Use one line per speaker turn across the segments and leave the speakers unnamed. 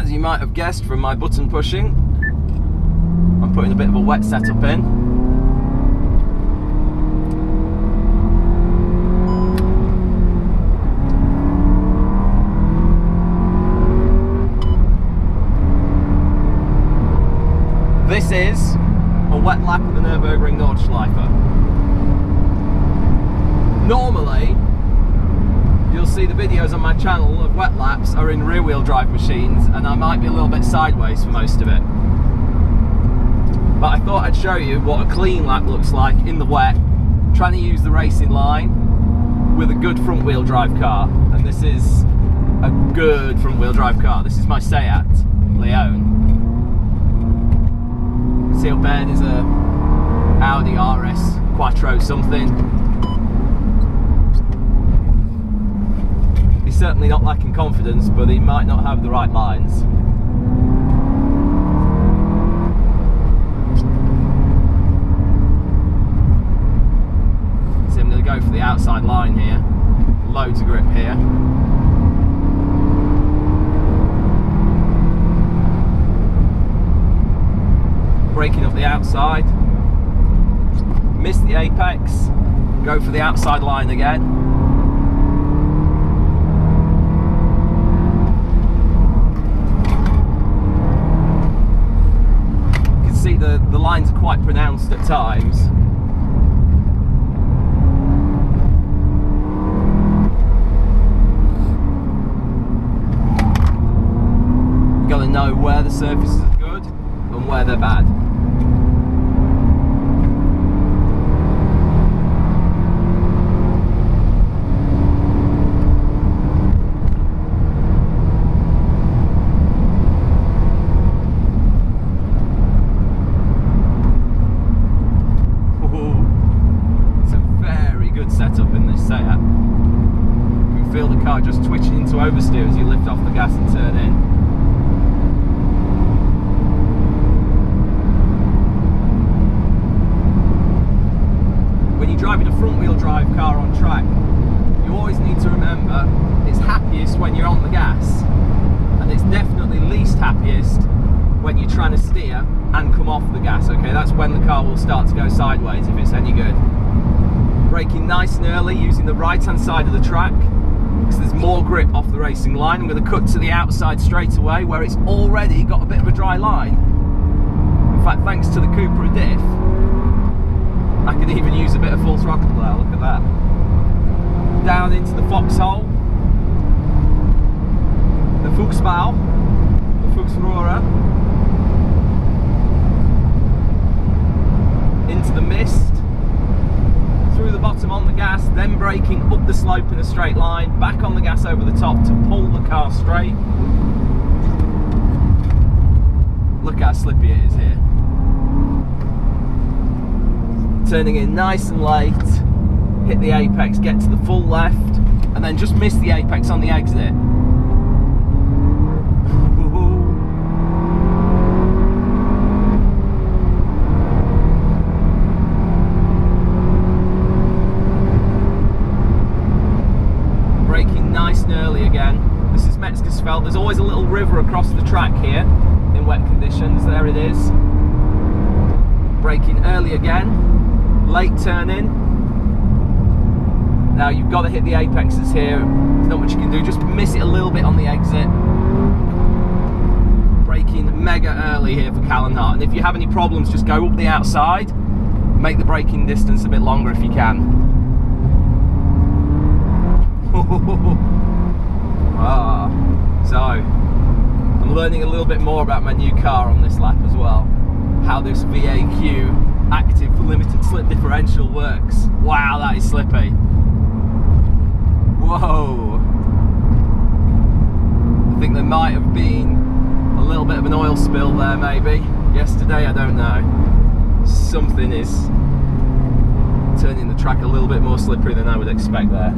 As you might have guessed from my button pushing, I'm putting a bit of a wet setup in. This is a wet lap of the Nürburgring Nordschleife. Normally, you'll see the videos on my channel of wet laps are in rear wheel drive machines, and I might be a little bit sideways for most of it. But I thought I'd show you what a clean lap looks like in the wet, trying to use the racing line with a good front wheel drive car. And this is a good front wheel drive car. This is my Seat Leon. See up there, there's a Audi RS Quattro something. He's certainly not lacking confidence, but he might not have the right lines. So I'm going to go for the outside line here. Loads of grip here. Braking up the outside, miss the apex, go for the outside line again. You can see the lines are quite pronounced at times. You've got to know where the surfaces are good and where they're bad. Setup in this Seat. You can feel the car just twitching into oversteer as you lift off the gas and turn in. When you're driving a front wheel drive car on track, you always need to remember it's happiest when you're on the gas, and it's definitely least happiest when you're trying to steer and come off the gas. Okay, that's when the car will start to go sideways if it's any good. Braking nice and early, using the right hand side of the track because there's more grip off the racing line. I'm going to cut to the outside straight away where it's already got a bit of a dry line. In fact, thanks to the Cupra diff, I can even use a bit of full throttle there. Look at that. Down into the foxhole, the Fuchsbau, the Fuchsrohre, into the mist, through the bottom on the gas, then braking up the slope in a straight line, back on the gas over the top to pull the car straight. Look how slippy it is here. Turning in nice and late, hit the apex, get to the full left, and then just miss the apex on the exit. Nice and early again. This is Metzgersfeld. There's always a little river across the track here in wet conditions. There it is. Braking early again. Late turn in. Now you've got to hit the apexes here. There's not much you can do. Just miss it a little bit on the exit. Braking mega early here for Callenhart. And if you have any problems, just go up the outside. Make the braking distance a bit longer if you can. So I'm learning a little bit more about my new car on this lap as well. How this VAQ active limited slip differential works. Wow, that is slippy. Whoa. I think there might have been a little bit of an oil spill there maybe. Yesterday, I don't know. Something is turning the track a little bit more slippery than I would expect there.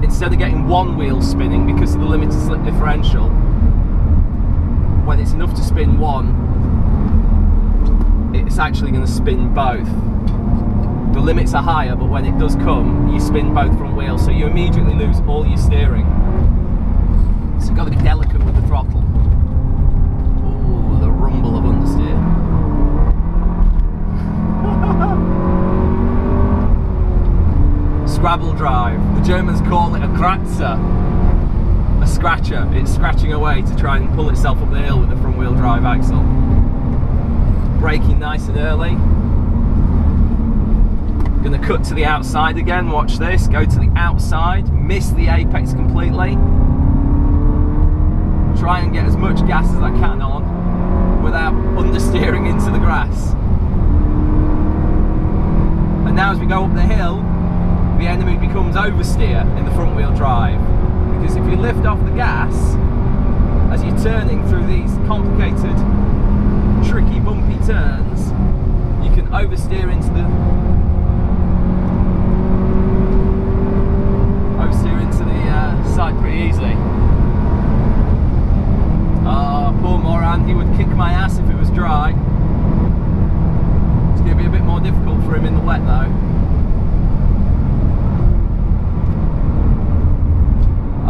Instead of getting one wheel spinning because of the limited slip differential, when it's enough to spin one, it's actually going to spin both. the limits are higher, but when it does come, you spin both front wheels, so you immediately lose all your steering. So you've got to be delicate with the throttle. Ooh, the rumble of understeer. Scrabble drive. The Germans call it a kratzer, a scratcher. It's scratching away to try and pull itself up the hill with the front wheel drive axle. Braking nice and early. Going to cut to the outside again, watch this, go to the outside, miss the apex completely. Try and get as much gas as I can on without understeering into the grass. And now as we go up the hill, the enemy becomes oversteer in the front wheel drive. Because if you lift off the gas, as you're turning through these complicated, tricky, bumpy turns, you can oversteer into the side pretty easily. Poor Moran, he would kick my ass if it was dry. It's going to be a bit more difficult for him in the wet though.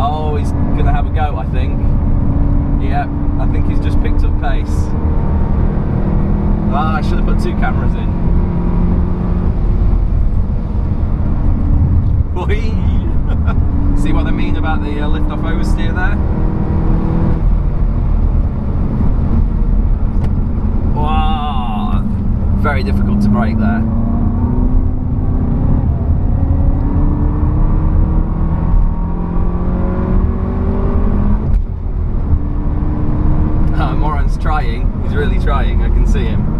Oh, he's going to have a go, I think. Yeah, I think he's just picked up pace. I should have put 2 cameras in. Whee! See what I mean about the lift-off oversteer there? Wow, very difficult to brake there. Moran's trying, he's really trying, I can see him.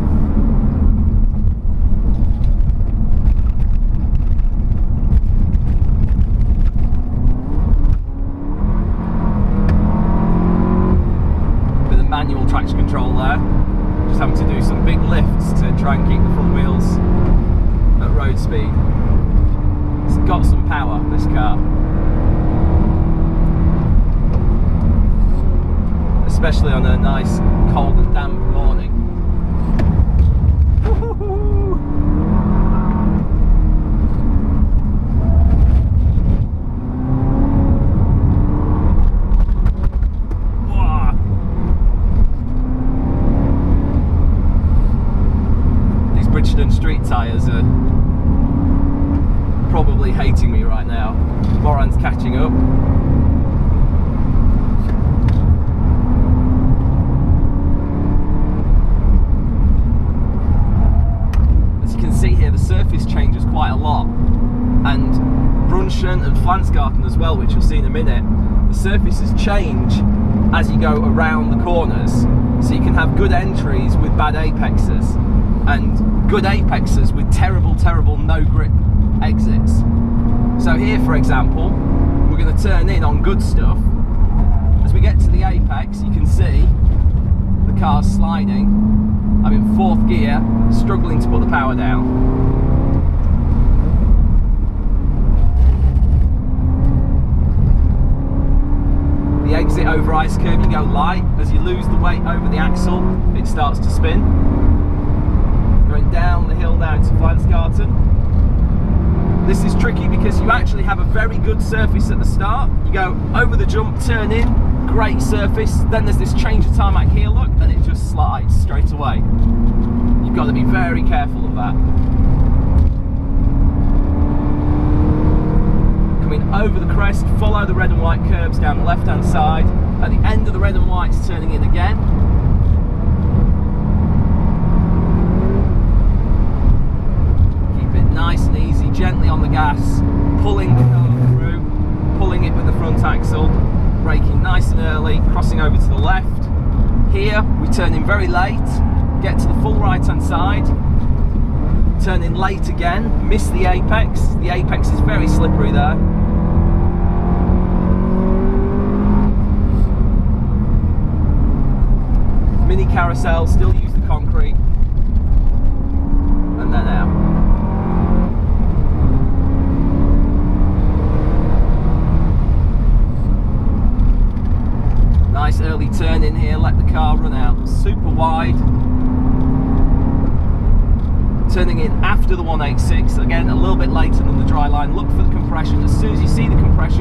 Manual traction control there, just having to do some big lifts to try and keep the front wheels at road speed. It's got some power, this car, especially on a nice cold and damp morning. Street tyres are probably hating me right now. Moran's catching up. As you can see here, the surface changes quite a lot, and Brunschen and Flansgarten as well, which you'll see in a minute. The surfaces change as you go around the corners, so you can have good entries with bad apexes and good apexes with terrible no grip exits. So here, for example, we're going to turn in on good stuff. As we get to the apex, you can see the car's sliding. I'm in 4th gear, struggling to put the power down. The exit over ice curb, you go light. As you lose the weight over the axle, it starts to spin. Going down the hill now to Flansgarten. This is tricky because you actually have a very good surface at the start. You go over the jump, turn in, great surface. Then there's this change of tarmac here, look, and it just slides straight away. You've got to be very careful of that. Coming over the crest, follow the red and white curbs down the left-hand side. At the end of the red and whites, turning in again. Nice and easy, gently on the gas, pulling the car through, pulling it with the front axle, braking nice and early, crossing over to the left. Here we turn in very late, get to the full right hand side, turn in late again, miss the apex. The apex is very slippery there. Mini carousel, still use the concrete, and then out. Nice early turn in here, let the car run out super wide. turning in after the 186, again a little bit later than the dry line. Look for the compression. As soon as you see the compression